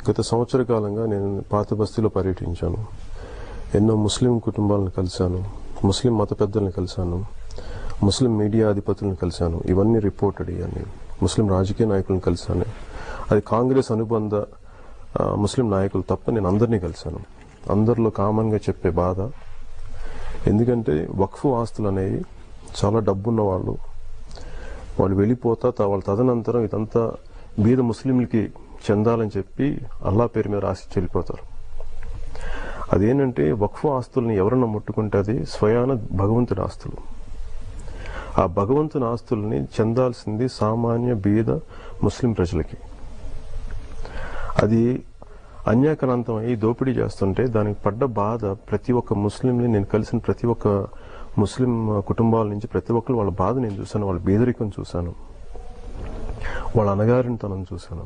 గత సంవత్సర కాలంగా నేను పాత బస్తీలో పర్యటించాను. ఎన్నో ముస్లిం కుటుంబాలను కలిశాను, ముస్లిం మత పెద్దలను కలిశాను, ముస్లిం మీడియా అధిపతులను కలిశాను. ఇవన్నీ రిపోర్టెడ్. ఇవన్నీ ముస్లిం రాజకీయ నాయకులను కలిశాను. అది కాంగ్రెస్ అనుబంధ ముస్లిం నాయకులు తప్ప నేను అందరినీ కలిశాను. అందరిలో కామన్గా చెప్పే బాధ, ఎందుకంటే వక్ఫ్ ఆస్తులు అనేవి చాలా డబ్బున్న వాళ్ళు వెళ్ళిపోతా వాళ్ళ తదనంతరం ఇదంతా బీద ముస్లింలకి చెందాలని చెప్పి అల్లా పేరు మీద రాసి చెల్లిపోతారు. అదేంటంటే వక్ఫ్ ఆస్తుల్ని ఎవరన్నా ముట్టుకుంటే అది స్వయాన భగవంతుడి ఆస్తులు. ఆ భగవంతుని ఆస్తుల్ని చెందాల్సింది సామాన్య బీద ముస్లిం ప్రజలకి. అది అన్యాక్రాంతం అయ్యి దోపిడీ చేస్తుంటే దానికి పడ్డ బాధ ప్రతి ఒక్క ముస్లింని, నేను కలిసిన ప్రతి ఒక్క ముస్లిం కుటుంబాల నుంచి ప్రతి ఒక్కరు వాళ్ళ బాధ నేను చూశాను, వాళ్ళ బీదరికం చూశాను, వాళ్ళ అణగారినతనం చూశాను.